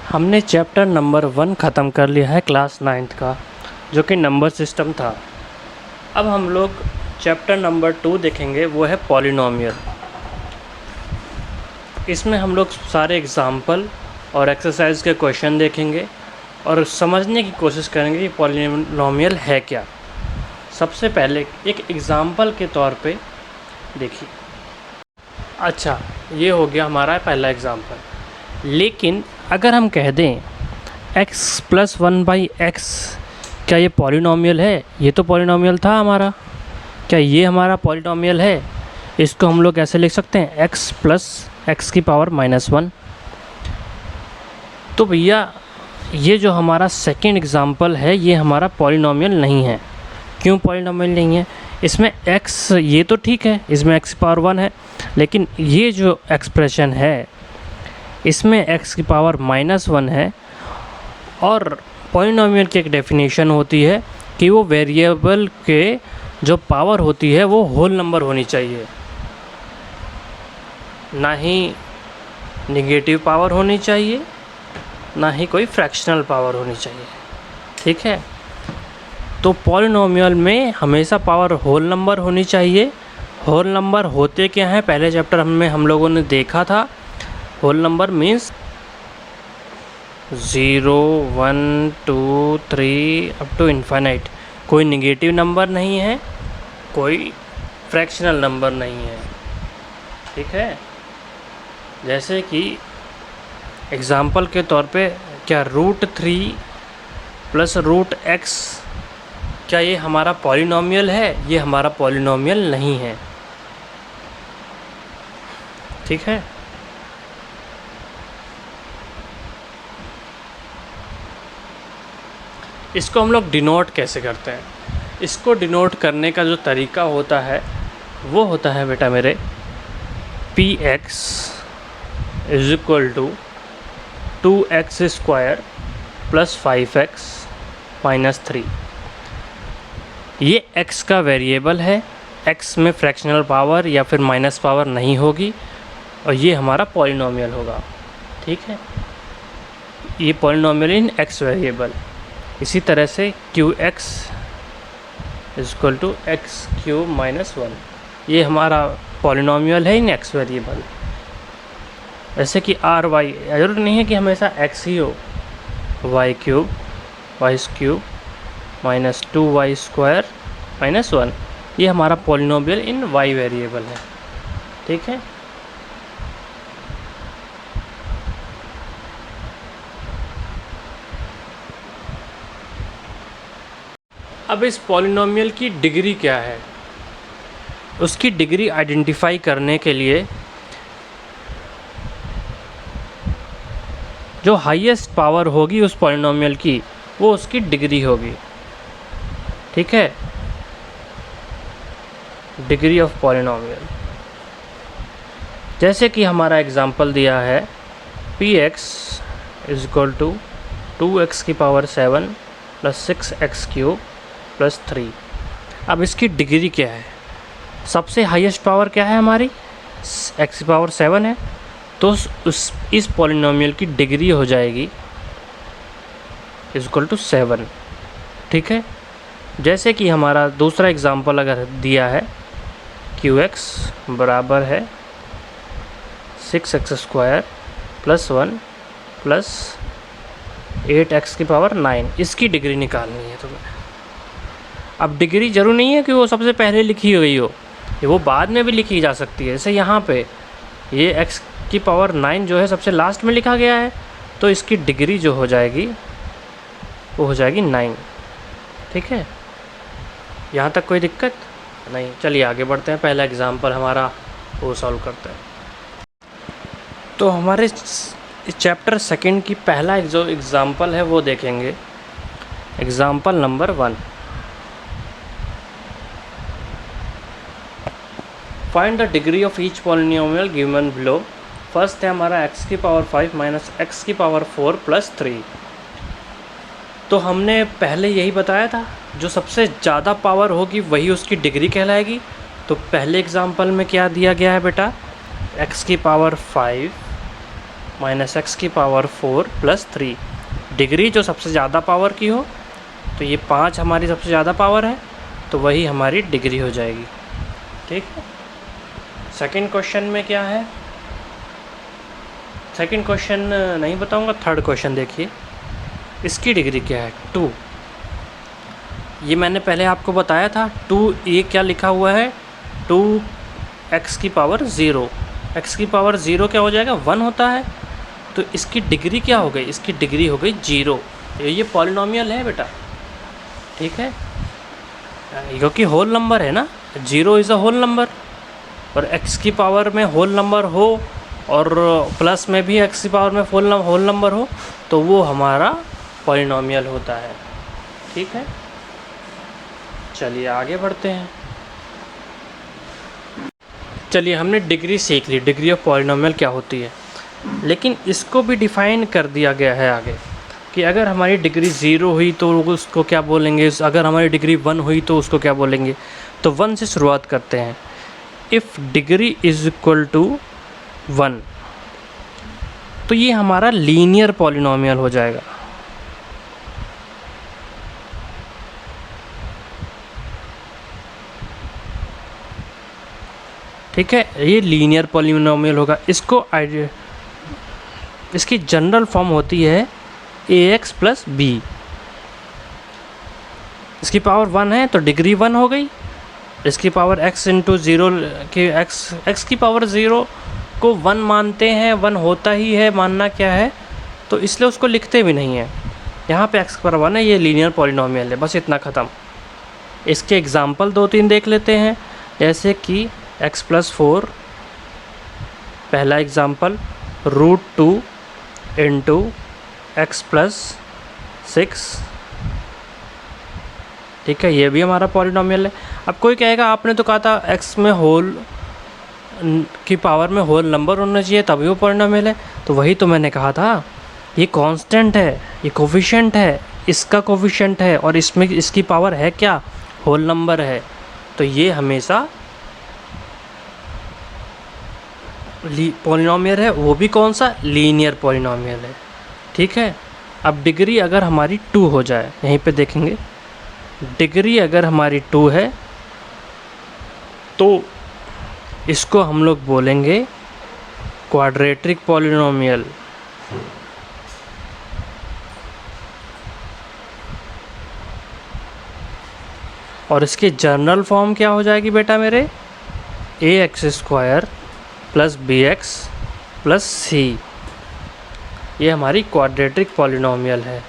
हमने chapter number 1 ख़त्म कर लिया है क्लास 9th का, जो कि नंबर सिस्टम था। अब हम लोग चैप्टर नंबर 2 देखेंगे, वो है पॉलिनोमियल। इसमें हम लोग सारे एग्ज़ाम्पल और एक्सरसाइज के क्वेश्चन देखेंगे और समझने की कोशिश करेंगे कि पॉलिनोमियल है क्या। सबसे पहले एक एग्ज़ाम्पल के तौर पे देखिए। अच्छा, ये हो गया हमारा पहला एग्ज़ाम्पल। लेकिन अगर हम कह दें x + 1/x, क्या ये पॉलिनोमियल है? ये तो पॉलिनोमियल था हमारा। क्या ये हमारा पॉलिनोमियल है? इसको हम लोग ऐसे लिख सकते हैं x + x⁻⁻1। तो भैया ये जो हमारा सेकंड एग्ज़ाम्पल है, ये हमारा पॉलिनोमियल नहीं है। क्यों पॉलिनोमियल नहीं है? इसमें x ये तो ठीक है, इसमें x⁻1 है, लेकिन ये जो एक्सप्रेशन है इसमें x⁻−1 है। और पॉलिनोमियल की एक डेफिनेशन होती है कि वो वेरिएबल के जो पावर होती है वो होल नंबर होनी चाहिए, ना ही नेगेटिव पावर होनी चाहिए, ना ही कोई फ्रैक्शनल पावर होनी चाहिए। ठीक है, तो पॉलिनोमियल में हमेशा पावर होल नंबर होनी चाहिए। होल नंबर होते क्या हैं? पहले चैप्टर में हम लोगों ने देखा था। Whole number means 0, 1, 2, 3 up to infinite. कोई नेगेटिव नंबर नहीं है, कोई फ्रैक्शनल नंबर नहीं है। ठीक है, जैसे कि एग्ज़ाम्पल के तौर पे, क्या √3 + √x, क्या ये हमारा पॉलिनोमियल है? ये हमारा पॉलिनोमियल नहीं है। ठीक है, इसको हम लोग डिनोट कैसे करते हैं? इसको डिनोट करने का जो तरीका होता है वो होता है बेटा मेरे, px = 2x² + 5x - 3। ये x का वेरिएबल है, x में फ्रैक्शनल पावर या फिर माइनस पावर नहीं होगी, और ये हमारा पॉलिनोमियल होगा। ठीक है, ये पॉलिनोमियल इन x वेरिएबल। इसी तरह से qx = x³ - 1, ये हमारा पॉलिनोमियल है इन x वेरिएबल। जैसे कि ry, ज़रूर नहीं है कि हमेशा x ही हो। y³ - 2y² - 1, ये हमारा पॉलिनोमियल इन y वेरिएबल है। ठीक है, अब इस पॉलिनोमियल की डिग्री क्या है? उसकी डिग्री आइडेंटिफाई करने के लिए जो हाईएस्ट पावर होगी उस पॉलिनोमियल की, वो उसकी डिग्री होगी। ठीक है, डिग्री ऑफ पॉलिनोमियल। जैसे कि हमारा एग्ज़ाम्पल दिया है, px = 2x⁷ + 6x³ + 3। अब इसकी डिग्री क्या है? सबसे हाईएस्ट पावर क्या है हमारी? x⁷ है, तो इस पॉलिनोमियल की डिग्री हो जाएगी = 7। ठीक है, जैसे कि हमारा दूसरा एग्ज़ाम्पल अगर दिया है, qx बराबर है 6x² + 1 + 8x⁹ इसकी डिग्री निकालनी है तुम्हें। अब डिग्री ज़रूर नहीं है कि वो सबसे पहले लिखी गई हो, वो बाद में भी लिखी जा सकती है। जैसे यहाँ पे ये x⁹ जो है सबसे लास्ट में लिखा गया है, तो इसकी डिग्री जो हो जाएगी वो हो जाएगी 9। ठीक है, यहाँ तक कोई दिक्कत नहीं। चलिए आगे बढ़ते हैं, पहला एग्ज़ाम्पल हमारा वो सॉल्व करते हैं। तो हमारे चैप्टर सेकंड की पहला जो एग्ज़ाम्पल है वो देखेंगे, example number 1। Find the degree of each polynomial given below. First है हमारा x⁵ - x⁴ + 3। तो हमने पहले यही बताया था, जो सबसे ज़्यादा पावर होगी वही उसकी डिग्री कहलाएगी। तो पहले एग्ज़ाम्पल में क्या दिया गया है बेटा? x⁵ माइनस एक्स की पावर 4 प्लस 3। डिग्री जो सबसे ज़्यादा पावर की हो, तो ये 5 हमारी सबसे ज़्यादा पावर है, तो वही हमारी डिग्री हो जाएगी। ठीक है। सेकंड क्वेश्चन में क्या है, सेकंड क्वेश्चन नहीं बताऊंगा, थर्ड क्वेश्चन देखिए। इसकी डिग्री क्या है, 2। ये मैंने पहले आपको बताया था 2, ये क्या लिखा हुआ है, 2x की पावर 0। x की पावर 0 क्या हो जाएगा, 1 होता है। तो इसकी डिग्री क्या हो गई, इसकी डिग्री हो गई 0। ये पॉलिनॉमियल है बेटा, ठीक है, क्योंकि होल नंबर है ना, 0 इज़ अ होल नंबर। और x की पावर में होल नंबर हो और प्लस में भी x की पावर में होल नंबर हो, तो वो हमारा पॉलिनॉमियल होता है। ठीक है, चलिए आगे बढ़ते हैं। चलिए हमने डिग्री सीख ली, डिग्री ऑफ पॉलिनॉमियल क्या होती है, लेकिन इसको भी डिफ़ाइन कर दिया गया है आगे कि अगर हमारी डिग्री 0 हुई तो उसको क्या बोलेंगे, अगर हमारी डिग्री 1 हुई तो उसको क्या बोलेंगे। तो 1 से शुरुआत करते हैं। If degree is equal to 1, तो ये हमारा लीनियर पॉलिनॉमियल हो जाएगा। ठीक है, ये लीनियर पॉलिनॉमियल होगा। इसकी जनरल फॉर्म होती है ax प्लस बी। इसकी पावर 1 है तो डिग्री 1 हो गई। इसकी पावर x इंटू 0 की x की पावर 0 को 1 मानते हैं, 1 होता ही है, मानना क्या है, तो इसलिए उसको लिखते भी नहीं है। यहाँ पे x पर 1 है, ये लीनियर पॉलिनॉमियल है, बस इतना ख़त्म। इसके एग्जाम्पल 2-3 देख लेते हैं, जैसे कि x प्लस 4, पहला एग्ज़ाम्पल √2 इंटू एक्स प्लस 6। ठीक है, ये भी हमारा पॉलिनॉमियल है। अब कोई कहेगा आपने तो कहा था x में होल की पावर में होल नंबर होना चाहिए तभी वो पॉलिनॉमियल है, तो वही तो मैंने कहा था, ये कांस्टेंट है, ये कोफिशिएंट है, इसका कोफिशिएंट है, और इसमें इसकी पावर है क्या, होल नंबर है, तो ये हमेशा पॉलिनॉमियल है, वो भी कौन सा, लीनियर पॉलिनॉमियल है। ठीक है, अब डिग्री अगर हमारी 2 हो जाए, यहीं पे देखेंगे, डिग्री अगर हमारी 2 है तो इसको हम लोग बोलेंगे क्वाड्रेटिक पॉलिनॉमियल। और इसकी जनरल फॉर्म क्या हो जाएगी बेटा मेरे, ax² plus bx plus c। ये हमारी क्वाड्रेटिक पॉलिनॉमियल है।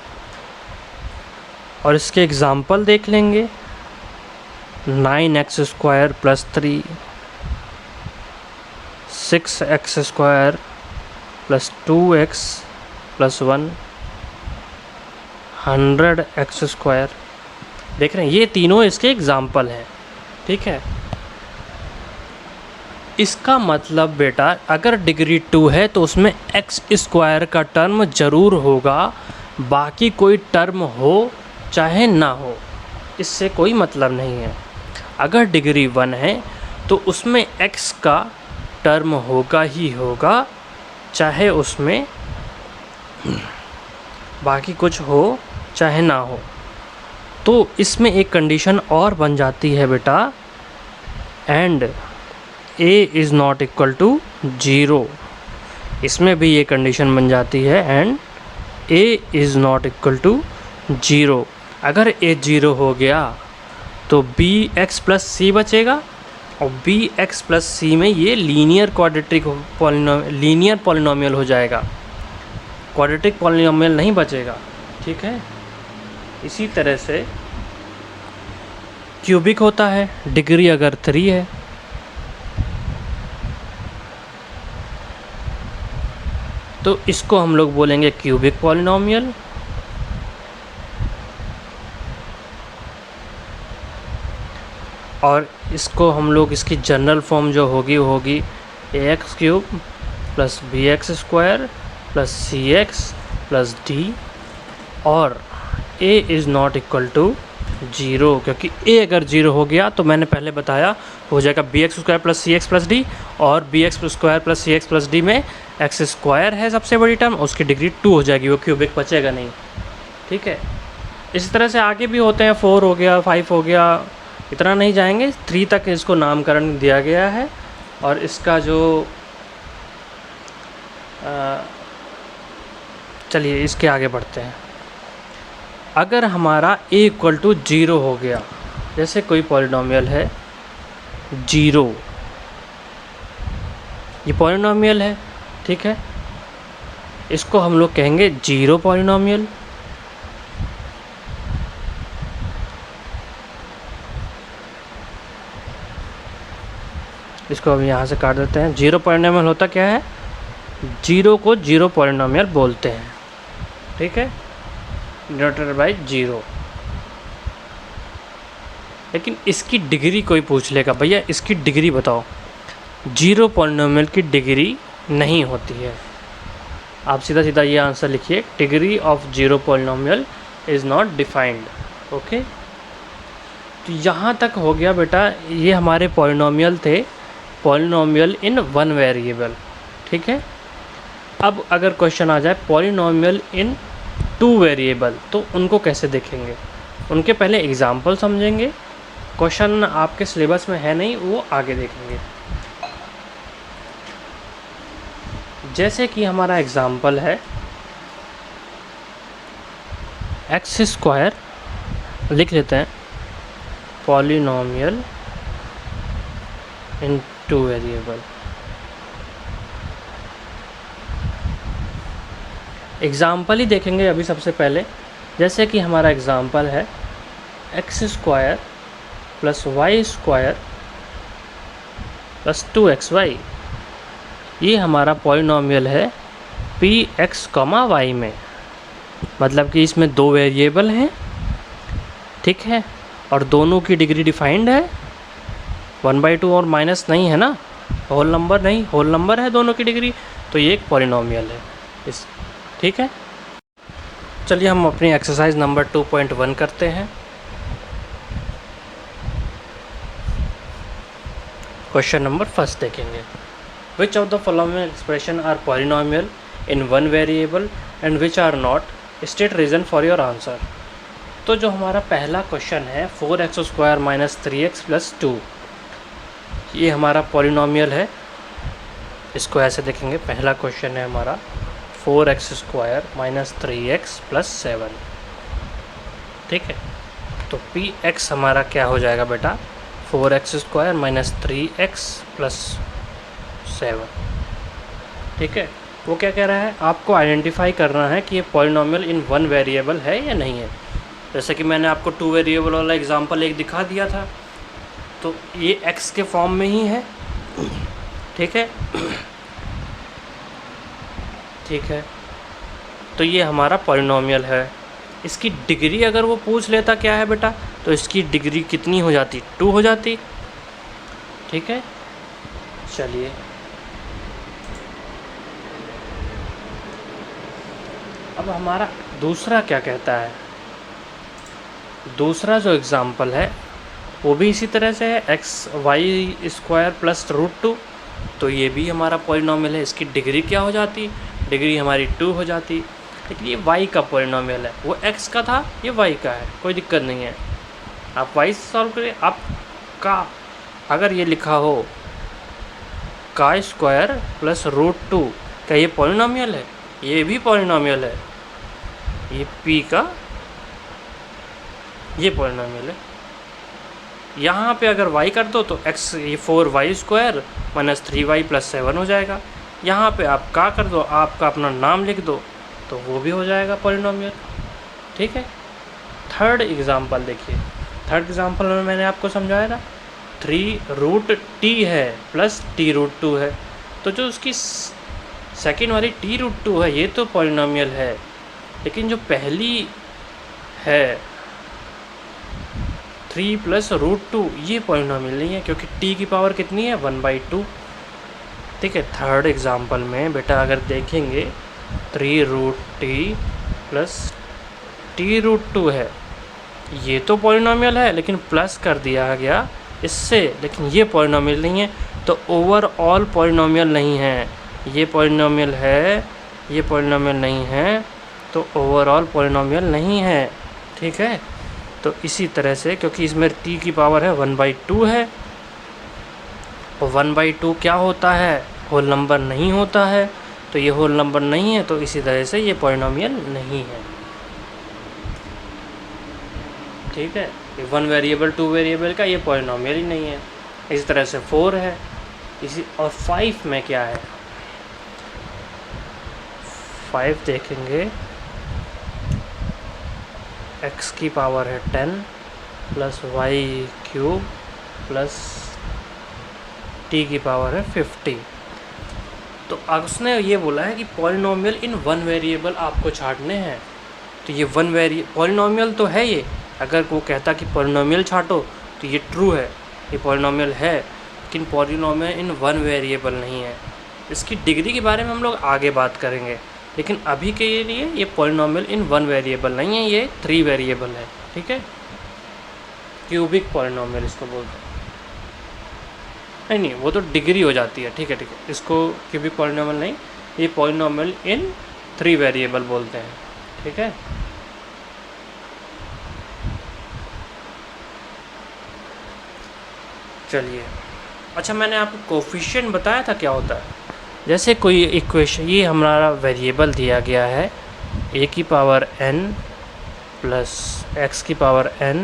और इसके एग्ज़ाम्पल देख लेंगे, 9x² plus 3, 6x² plus 2x plus 1, 100x²। देख रहे हैं, ये तीनों इसके एग्ज़ाम्पल हैं। ठीक है, इसका मतलब बेटा अगर डिग्री 2 है तो उसमें x² का टर्म ज़रूर होगा, बाकी कोई टर्म हो चाहे ना हो, इससे कोई मतलब नहीं है। अगर डिग्री 1 है तो उसमें x का टर्म होगा ही होगा, चाहे उसमें बाकी कुछ हो चाहे ना हो। तो इसमें एक कंडीशन और बन जाती है बेटा, and a is not equal to 0। इसमें भी ये कंडीशन बन जाती है, and a is not equal to 0। अगर a 0 हो गया तो bx प्लस c बचेगा, और bx प्लस c में ये लीनियर पॉलिनॉमियल हो जाएगा, क्वाड्रेटिक पॉलिनॉमियल नहीं बचेगा। ठीक है, इसी तरह से क्यूबिक होता है, डिग्री अगर 3 है तो इसको हम लोग बोलेंगे क्यूबिक पॉलिनॉमियल। और इसको हम लोग, इसकी जनरल फॉर्म जो होगी वो होगी ax³ plus bx² plus cx plus d, और a is not equal to zero, क्योंकि ए अगर जीरो हो गया तो मैंने पहले बताया हो जाएगा बी एक्स स्क्वायर प्लस सी एक्स प्लस डी, और बी एक्स स्क्वायर प्लस सी एक्स प्लस डी में एक्स स्क्वायर है सबसे बड़ी टर्म, उसकी डिग्री 2 हो जाएगी, वो क्यूबिक बचेगा नहीं। ठीक है, इसी तरह से आगे भी होते हैं, 4 हो गया, 5 हो गया, इतना नहीं जाएंगे, 3 तक इसको नामकरण दिया गया है। और इसका जो चलिए इसके आगे बढ़ते हैं। अगर हमारा a इक्वल टू 0 हो गया, जैसे कोई पॉलिनोमियल है 0, ये पॉलिनोमियल है, ठीक है, इसको हम लोग कहेंगे जीरो पॉलिनोमियल। इसको हम यहाँ से काट देते हैं। जीरो पॉलिनोमियल होता क्या है, जीरो को जीरो पॉलिनोमियल बोलते हैं, ठीक है, डिनोटेड बाय जीरो। लेकिन इसकी डिग्री कोई पूछ लेगा, भैया इसकी डिग्री बताओ, जीरो पॉलिनोमियल की डिग्री नहीं होती है। आप सीधा सीधा ये आंसर लिखिए, degree of zero polynomial is not defined. Okay, तो यहाँ तक हो गया बेटा, ये हमारे पॉलिनोमियल थे, पॉलिनोमियल इन वन वेरिएबल, ठीक है। अब अगर क्वेश्चन आ जाए पॉलिनोमियल इन टू वेरिएबल, तो उनको कैसे देखेंगे, उनके पहले एग्जाम्पल समझेंगे, क्वेश्चन आपके सिलेबस में है नहीं, वो आगे देखेंगे। जैसे कि हमारा एग्जाम्पल है एक्स स्क्वायर, लिख लेते हैं polynomial in two variable. Example ही देखेंगे अभी सबसे पहले। जैसे कि हमारा एग्जाम्पल है X square plus Y square plus 2xy, ये हमारा पॉलिनोमियल है पी एक्स कॉमा वाई में, मतलब कि इसमें दो वेरिएबल हैं, ठीक है, और दोनों की डिग्री डिफाइंड है, 1/2 और माइनस नहीं है ना, होल नंबर नहीं, होल नंबर है दोनों की डिग्री, तो ये एक पॉलिनोमियल है इस, ठीक है। चलिए हम अपनी एक्सरसाइज नंबर 2.1 करते हैं। क्वेश्चन नंबर फर्स्ट देखेंगे, which of the following expression are polynomial in one variable and which are not, state reason for your answer. तो जो हमारा पहला क्वेश्चन है 4x square minus 3x plus 2, ये हमारा पॉलिनोमियल है, इसको ऐसे देखेंगे। पहला क्वेश्चन है हमारा 4x square minus 3x plus 7, ठीक है, तो px हमारा क्या हो जाएगा बेटा, 4x square minus 3x plus 7, ठीक है। वो क्या कह रहा है, आपको आइडेंटिफाई करना है कि ये पॉलिनोमियल इन वन वेरिएबल है या नहीं है। जैसे कि मैंने आपको टू वेरिएबल वाला एग्जांपल एक दिखा दिया था, तो ये x के फॉर्म में ही है, ठीक है, ठीक है, तो ये हमारा पॉलिनोमियल है। इसकी डिग्री अगर वो पूछ लेता क्या है बेटा, तो इसकी डिग्री कितनी हो जाती, 2 हो जाती, ठीक है। चलिए अब हमारा दूसरा क्या कहता है, दूसरा जो एग्ज़ाम्पल है वो भी इसी तरह से है, एक्स वाई स्क्वायर प्लस √2, तो ये भी हमारा पॉलिनोमियल है। इसकी डिग्री क्या हो जाती, डिग्री हमारी 2 हो जाती, लेकिन ये y का पॉलिनोमियल है, वो x का था, ये y का है, कोई दिक्कत नहीं है, आप y से सॉल्व करिए। आप का अगर ये लिखा हो का स्क्वायर प्लस √2, क्या ये पॉलिनोमियल है, ये भी पॉलिनोमियल है, ये p का ये पॉलिनोमियल है। यहाँ पे अगर y कर दो तो x ये 4y square minus 3y plus 7 हो जाएगा। यहाँ पे आप का कर दो, आपका अपना नाम लिख दो, तो वो भी हो जाएगा पॉलिनोमियल, ठीक है। थर्ड एग्जांपल देखिए, थर्ड एग्जांपल में मैंने आपको समझाया था 3√t है प्लस t√2 है, तो जो उसकी सेकेंड वाली t√2 है ये तो पॉलिनोमियल है, लेकिन जो पहली है 3 प्लस √2 ये पॉलिनोमियल नहीं है, क्योंकि t की पावर कितनी है, 1/2, ठीक है। थर्ड एग्जांपल में बेटा अगर देखेंगे 3√t प्लस t√2 है, ये तो पॉलिनॉमियल है लेकिन प्लस कर दिया गया इससे, लेकिन ये पॉलिनॉमियल नहीं है, तो ओवरऑल पॉलिनॉमियल नहीं है। ये पॉलिनॉमियल है, ये पॉलिनॉमियल नहीं है, तो ओवरऑल पॉलिनॉमियल नहीं है। ठीक है, तो इसी तरह से क्योंकि इसमें t की पावर है 1/2 है, और 1/2 क्या होता है, होल नंबर नहीं होता है, तो ये होल नंबर नहीं है, तो इसी तरह से ये पॉलिनॉमियल नहीं है। ठीक है, 1 वेरिएबल 2 वेरिएबल का ये पॉलिनॉमियल ही नहीं है। इसी तरह से 4 है, इसी और 5 में क्या है, 5 देखेंगे, x की पावर है 10 plus Y cube plus t की पावर है 50। तो उसने ये बोला है कि पॉलिनॉमियल इन 1 वेरिएबल आपको छांटने हैं, तो ये पॉलिनॉमियल तो है ये। अगर वो कहता कि पॉलिनॉमियल छांटो तो ये ट्रू है, ये पॉलिनॉमियल है, लेकिन पॉलिनॉमियल इन 1 वेरिएबल नहीं है। इसकी डिग्री के बारे में हम लोग आगे बात करेंगे, लेकिन अभी के लिए ये पॉलिनॉमियल इन 1 वेरिएबल नहीं है, ये 3 वेरिएबल है। ठीक है, क्यूबिक पॉलिनॉमियल इसको बोलते हैं। नहीं, वो तो डिग्री हो जाती है। ठीक है, इसको क्यूबिक पॉलिनॉमियल नहीं, ये पॉलिनॉमियल इन 3 वेरिएबल बोलते हैं। ठीक है, चलिए। अच्छा, मैंने आपको कोफिशिएंट बताया था क्या होता है। जैसे कोई इक्वेशन, ये हमारा वेरिएबल दिया गया है a की पावर n प्लस x की पावर n,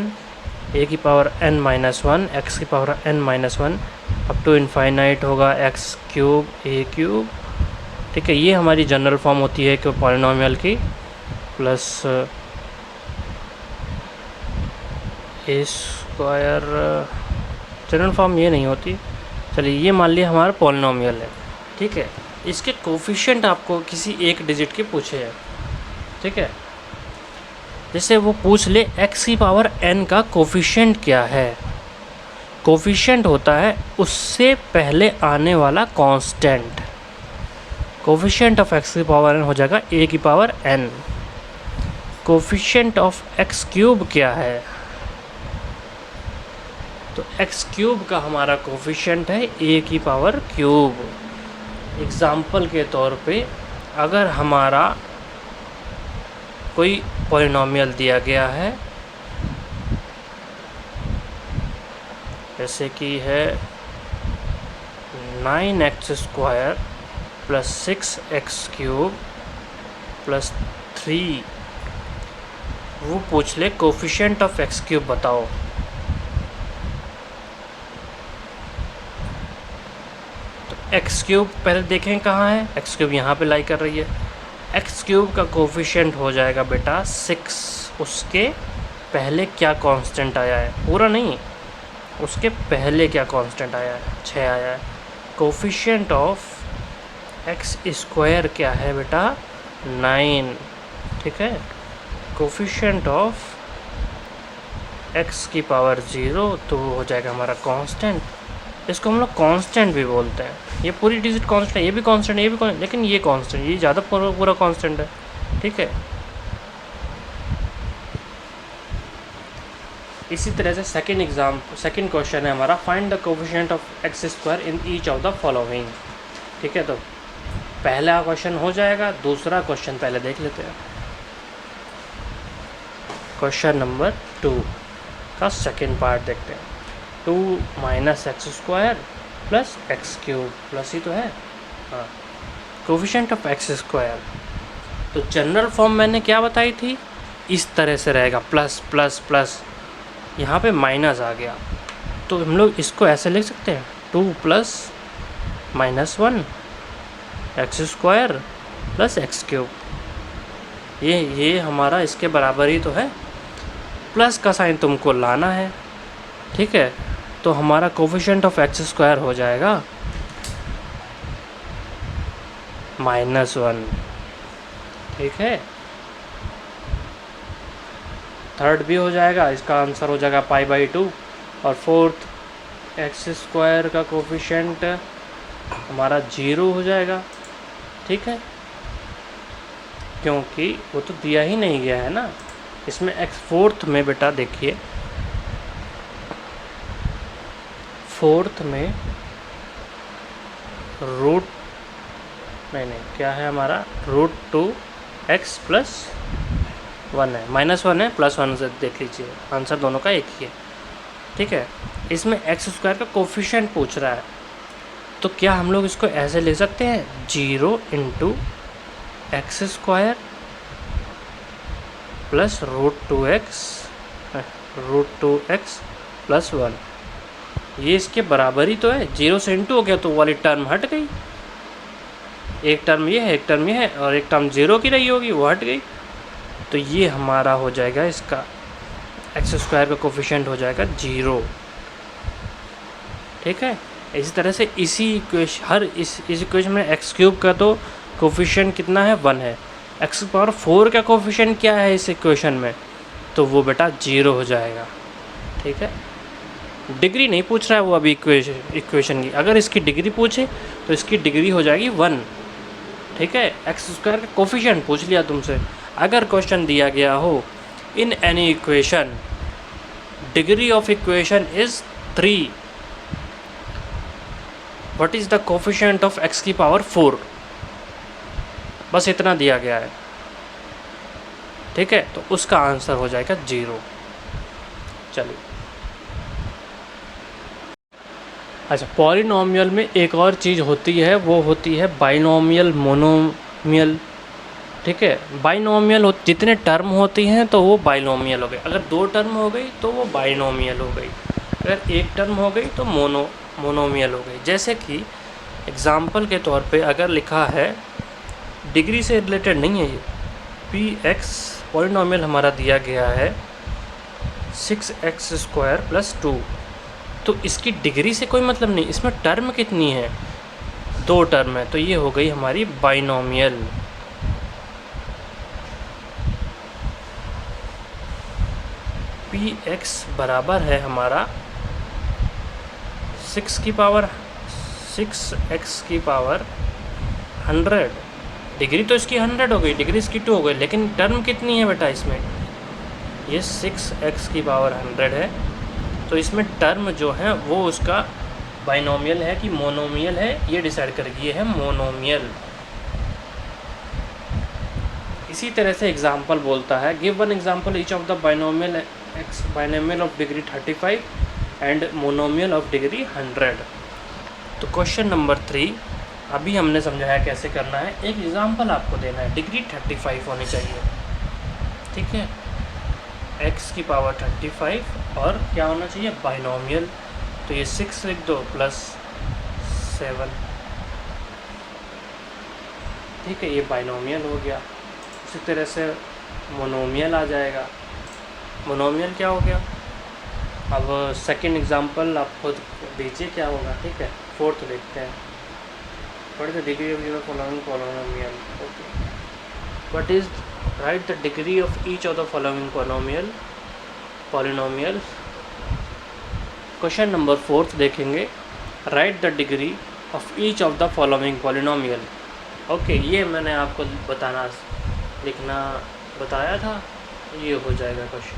a की पावर n-1, x की power n-1 up to infinite होगा x क्यूब a क्यूब। ठीक है, ये हमारी जनरल फॉर्म होती है कि पॉलिनॉमियल की, plus a square, general form ये नहीं होती। चलिए, ये मान लिया हमारा पॉलिनॉमियल है। ठीक है, इसके कोफिशिएंट आपको किसी एक डिजिट के पूछे हैं। ठीक है, जैसे वो पूछ ले x की पावर n का कोफिशिएंट क्या है। कोफिशिएंट होता है उससे पहले आने वाला कांस्टेंट। कोफिशिएंट ऑफ x की पावर n हो जाएगा a की power n। Coefficient of x cube क्या है, तो x क्यूब का हमारा कोफिशिएंट है a की पावर क्यूब। एग्ज़ाम्पल के तौर पे, अगर हमारा कोई पॉलिनॉमियल दिया गया है, जैसे कि है 9x² प्लस 6x³ प्लस 3, वो पूछ ले कोफिशिएंट ऑफ x³ बताओ। x³ पहले देखें कहाँ है, x³ यहाँ पे लाई कर रही है। x³ का कोफिशिएंट हो जाएगा बेटा 6। उसके पहले क्या कांस्टेंट आया है, पूरा नहीं, उसके पहले क्या कांस्टेंट आया है, 6 आया है। कोफिशिएंट ऑफ x² क्या है बेटा, 9। ठीक है, कोफिशिएंट ऑफ x की पावर 0, तो वो हो जाएगा हमारा कांस्टेंट। इसको हम लोग कांस्टेंट भी बोलते हैं। ये पूरी डिजिट कांस्टेंट है, ये भी कांस्टेंट है, ये भी कांस्टेंट, लेकिन ये कांस्टेंट, ये ज़्यादा पूरा कांस्टेंट है। ठीक है, इसी तरह से सेकंड क्वेश्चन है हमारा, find the coefficient of x² in each of the following. ठीक है, तो पहला क्वेश्चन हो जाएगा, दूसरा क्वेश्चन पहले देख लेते हैं। क्वेश्चन नंबर 2 का सेकंड पार्ट देखते हैं। 2 - x² प्लस x³ प्लस ही तो है, हाँ, कोफिशिएंट ऑफ x²। तो जनरल फॉर्म मैंने क्या बताई थी, इस तरह से रहेगा, प्लस प्लस प्लस, यहाँ पे माइनस आ गया, तो हम लोग इसको ऐसे लिख सकते हैं 2 + -1 x² प्लस x³। ये हमारा इसके बराबर ही तो है, प्लस का साइन तुमको लाना है। ठीक है, तो हमारा कोफिशिएंट ऑफ x² हो जाएगा -1। ठीक है, थर्ड भी हो जाएगा, इसका आंसर हो जाएगा π/2। और फोर्थ x² का कोफिशिएंट हमारा 0 हो जाएगा। ठीक है, क्योंकि वो तो दिया ही नहीं गया है ना, इसमें एक्स फोर्थ में बेटा देखिए, फोर्थ में रूट नहीं क्या है हमारा, रूट 2x प्लस 1 है, -1 है प्लस 1 से देख लीजिए, आंसर दोनों का एक ही है, ठीक है। इसमें एक्स स्क्वायर का कोफिशिएंट पूछ रहा है, तो क्या हम लोग इसको ऐसे ले सकते हैं 0 into X square plus root 2x plus 1, ये इसके बराबर ही तो है, 0 से इंटू हो गया तो वाली टर्म हट गई, एक टर्म ये है एक टर्म ये है और एक टर्म 0 की रही होगी वो हट गई, तो ये हमारा हो जाएगा, इसका एक्स स्क्वायर का कोफिशिएंट हो जाएगा 0, ठीक है। इसी तरह से इसी इक्वेशन, हर इस इक्वेशन में एक्स क्यूब का तो कोफिशिएंट कितना है 1 है, एक्स पावर 4 का कोफिशिएंट क्या है इस इक्वेशन में, तो वो बेटा 0 हो जाएगा, ठीक है। डिग्री नहीं पूछ रहा है वो अभी इक्वेशन की, अगर इसकी डिग्री पूछे तो इसकी डिग्री हो जाएगी 1, ठीक है। एक्स स्क्वायर का कोफिशिएंट पूछ लिया तुमसे, अगर क्वेश्चन दिया गया हो in any equation degree of equation is 3, what is the coefficient of x की पावर 4, बस इतना दिया गया है, ठीक है, तो उसका आंसर हो जाएगा 0। चलिए, अच्छा, पॉलिनोमियल में एक और चीज़ होती है, वो होती है बाइनोमियल मोनोमियल, ठीक है। बाइनोमियल जितने टर्म होती हैं तो वो बाइनोमियल हो गए, अगर 2 टर्म हो गई तो वो बाइनोमियल हो गई, अगर 1 टर्म हो गई तो मोनोमियल हो गई। जैसे कि एग्ज़ाम्पल के तौर पे अगर लिखा है, डिग्री से रिलेटेड नहीं है ये, px पॉलिनोमियल हमारा दिया गया है 6x² + 2, तो इसकी डिग्री से कोई मतलब नहीं, इसमें टर्म कितनी है, 2 टर्म है, तो ये हो गई हमारी बाइनोमियल। px बराबर है हमारा 6x की पावर 100, डिग्री तो इसकी 100 हो गई, डिग्री इसकी 2 हो गई, लेकिन टर्म कितनी है बेटा इसमें, ये 6x की पावर 100 है, तो इसमें टर्म जो है वो उसका बाइनोमियल है कि मोनोमियल है, ये डिसाइड करेगी, ये है मोनोमियल। इसी तरह से एग्जाम्पल बोलता है, give one example each of the binomial x, binomial of degree 35 and monomial of degree 100। तो क्वेश्चन नंबर 3 अभी हमने समझाया कैसे करना है, एक एग्जाम्पल आपको देना है, डिग्री 35 होनी चाहिए, ठीक है, x की पावर 35 और क्या होना चाहिए बाइनोमियल, तो ये 6 लिख दो प्लस 7, ठीक है, ये बाइनोमियल हो गया। इसी तरह से मोनोमियल आ जाएगा, मोनोमियल क्या हो गया, अब सेकंड एग्जांपल आप खुद दीजिए क्या होगा, ठीक है। फोर्थ देखते हैं, what is the degree of your following polynomial, okay, what is right the degree of each of the following polynomial. Question number 4 देखेंगे, right the degree of each of the following polynomial, okay, ये मैंने आपको लिखना बताया था, ये हो जाएगा क्वेश्चन,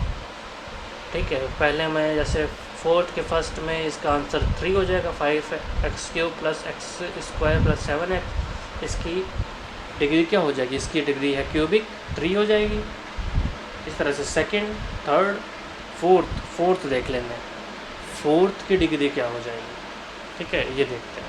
ठीक है। पहले मैं जैसे 4th के फर्स्ट में इसका आंसर 3 हो जाएगा, 5x³ + x² + 7x, इसकी डिग्री क्या हो जाएगी, इसकी डिग्री है क्यूबिक 3 हो जाएगी। इस तरह से सेकंड, थर्ड, फोर्थ देख लेंगे, फोर्थ की डिग्री क्या हो जाएगी, ठीक है, ये देखते हैं।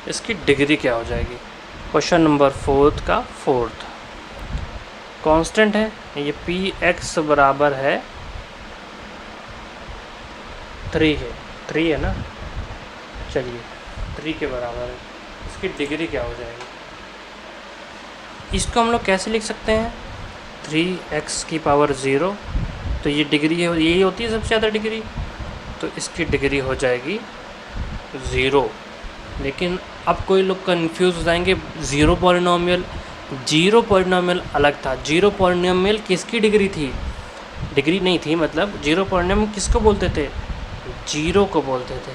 इसकी डिग्री क्या हो जाएगी, क्वेश्चन नंबर 4 का फोर्थ, कांस्टेंट है ये px बराबर है 3 है ना, चलिए 3 के बराबर है, इसकी डिग्री क्या हो जाएगी, इसको हम लोग कैसे लिख सकते हैं, 3x की पावर 0, तो ये डिग्री है, यही होती है सबसे ज़्यादा डिग्री, तो इसकी डिग्री हो जाएगी 0। लेकिन अब कोई लोग कंफ्यूज हो जाएंगे, जीरो पॉलिनोमियल अलग था, जीरो पॉलिनोमियल किसकी डिग्री थी, डिग्री नहीं थी, मतलब जीरो पॉलिनोमियल किसको बोलते थे, जीरो को बोलते थे,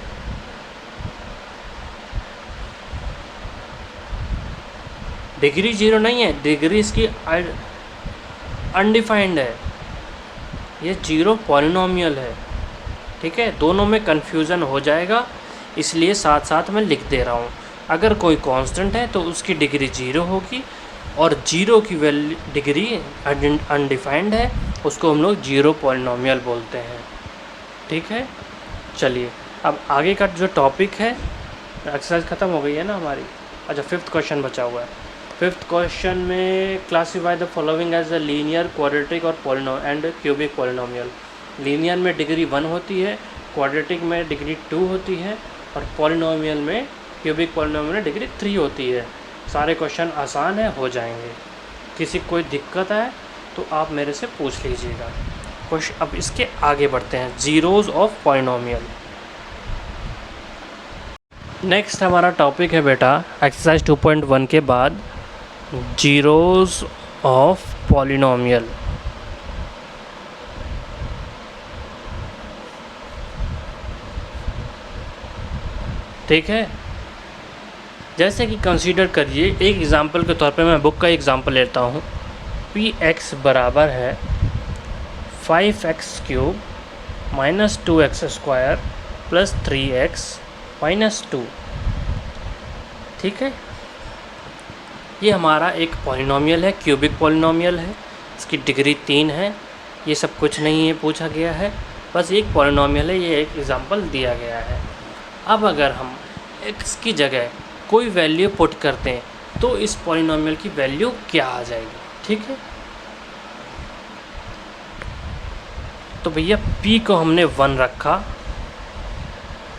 डिग्री जीरो नहीं है, डिग्री इसकी अनडिफाइंड है, ये जीरो पॉलिनोमियल है, ठीक है। दोनों में कन्फ्यूज़न हो जाएगा, इसलिए साथ साथ मैं लिख दे रहा हूँ। अगर कोई कांस्टेंट है तो उसकी डिग्री जीरो होगी, और जीरो की वैल्यू डिग्री अनडिफाइंड है, उसको हम लोग जीरो पॉलिनोमियल बोलते हैं, ठीक है। चलिए अब आगे का जो टॉपिक है, एक्सरसाइज ख़त्म हो गई है ना हमारी। अच्छा, 5th क्वेश्चन बचा हुआ है। 5th क्वेश्चन में classify the following as a linear, quadratic और एंड क्यूबिक पॉलिनोमियल। लीनियर में डिग्री 1 होती है, क्वाड्रेटिक में डिग्री 2 होती है, और पॉलिनोमियल में, क्यूबिक पॉलिनोमियल में डिग्री 3 होती है। सारे क्वेश्चन आसान है, हो जाएंगे। किसी कोई दिक्कत है तो आप मेरे से पूछ लीजिएगा। क्वेश्चन अब इसके आगे बढ़ते हैं, जीरोज़ ऑफ पॉलिनोमियल। नेक्स्ट हमारा टॉपिक है बेटा एक्सरसाइज 2.1 के बाद जीरोज़ ऑफ पॉलिनोमियल। ठीक है, जैसे कि कंसीडर करिए, एक एग्ज़ाम्पल के तौर पे मैं बुक का एग्ज़ाम्पल लेता हूँ। पी एक्स बराबर है 5x³ minus 2x² plus 3x minus 2, ठीक है। ये हमारा एक पॉलिनोमियल है, क्यूबिक पॉलिनोमियल है, इसकी डिग्री 3 है। ये सब कुछ नहीं है पूछा गया है, बस एक पॉलिनोमियल है, ये एक एग्ज़ाम्पल दिया गया है। अब अगर हम x की जगह कोई वैल्यू पुट करते हैं तो इस पॉलिनोमियल की वैल्यू क्या आ जाएगी, ठीक है। तो भैया p को हमने 1 रखा,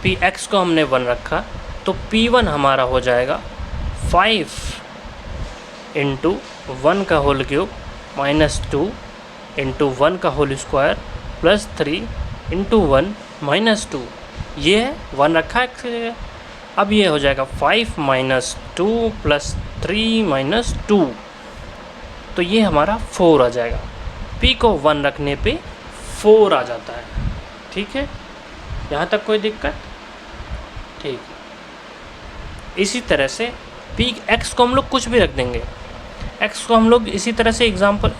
px को हमने 1 रखा, तो p1 हमारा हो जाएगा 5 इंटू 1 का होल क्यूब माइनस 2 इंटू 1 का whole square plus 3 into 1 minus 2। ये है 1 रखा है। अब ये हो जाएगा 5 माइनस 2 प्लस 3 माइनस 2, तो ये हमारा 4 आ जाएगा। p को 1 रखने पे 4 आ जाता है, ठीक है। यहाँ तक कोई दिक्कत? ठीक। इसी तरह से x को हम लोग कुछ भी रख देंगे, x को हम लोग इसी तरह से एग्जांपल,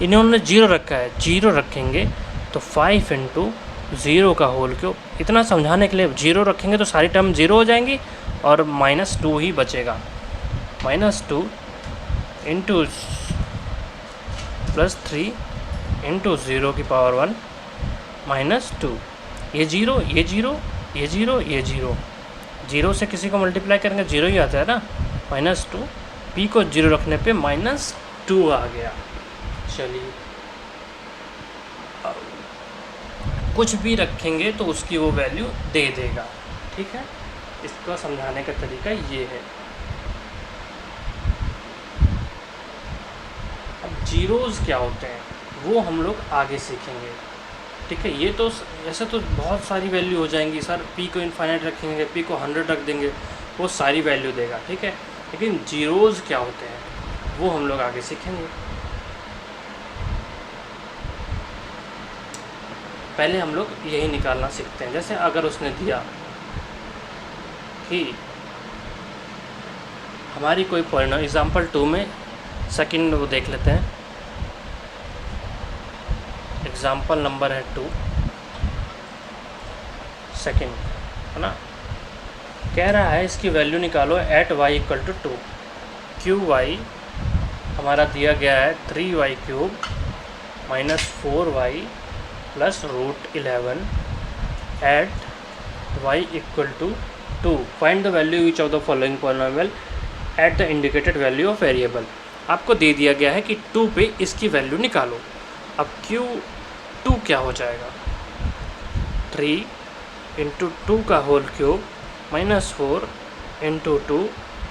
इन्होंने 0 रखा है, 0 रखेंगे तो 5 इंटू 0 का होल क्यूब। इतना समझाने के लिए 0 रखेंगे तो सारी टर्म 0 हो जाएंगी और माइनस 2 ही बचेगा। माइनस 2 इंटू प्लस 3 इंटू 0 की पावर 1 माइनस 2। ये 0, ये 0, ये 0, ये 0, 0 से किसी को मल्टीप्लाई करेंगे 0 ही आता है ना। माइनस 2, p को 0 रखने पे माइनस 2 आ गया। चलिए, कुछ भी रखेंगे तो उसकी वो वैल्यू दे देगा, ठीक है। इसको समझाने का तरीका ये है। अब जीरोज़ क्या होते हैं वो हम लोग आगे सीखेंगे, ठीक है। ये तो ऐसे तो बहुत सारी वैल्यू हो जाएंगी सर, p को इनफाइनाइट रखेंगे, p को 100 रख देंगे, वो सारी वैल्यू देगा, ठीक है। लेकिन जीरोज़ क्या होते हैं वो हम लोग आगे सीखेंगे। पहले हम लोग यही निकालना सीखते हैं। जैसे अगर उसने दिया कि हमारी कोई पॉलिनोमियल, एग्जाम्पल 2 में सेकंड वो देख लेते हैं। एग्जाम्पल नंबर है 2, सेकंड है ना। कह रहा है इसकी वैल्यू निकालो at y equal to 2। Q Y हमारा दिया गया है 3y³ minus 4y plus root 11 at y equal to 2। Find the value each of the following polynomial at the indicated value of variable. आपको दे दिया गया है कि 2 पे इसकी वैल्यू निकालो। अब Q2 क्या हो जाएगा, 3 इंटू 2 का whole cube minus 4 into 2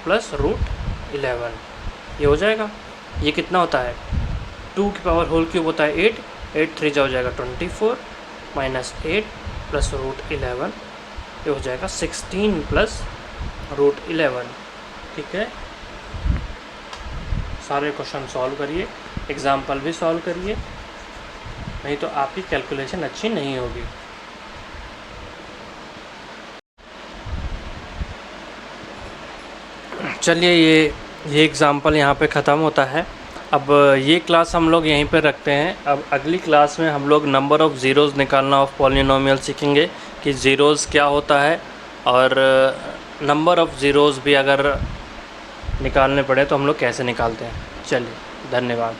plus root 11, ये हो जाएगा। ये कितना होता है, 2 की पावर होल क्यूब होता है 8, 8 3 जा हो जाएगा 24 माइनस 8 प्लस रूट 11, ये हो जाएगा 16 प्लस रूट 11, ठीक है। सारे क्वेश्चन सॉल्व करिए, एग्जाम्पल भी सॉल्व करिए, नहीं तो आपकी कैलकुलेशन अच्छी नहीं होगी। चलिए, ये ये एग्ज़ाम्पल यहाँ पे ख़त्म होता है। अब ये क्लास हम लोग यहीं पे रखते हैं। अब अगली क्लास में हम लोग नंबर ऑफ़ ज़ीरोज़ निकालना ऑफ़ पॉलिनोमियल सीखेंगे कि ज़ीरोज़ क्या होता है, और नंबर ऑफ़ ज़ीरोज़ भी अगर निकालने पड़े तो हम लोग कैसे निकालते हैं। चलिए, धन्यवाद।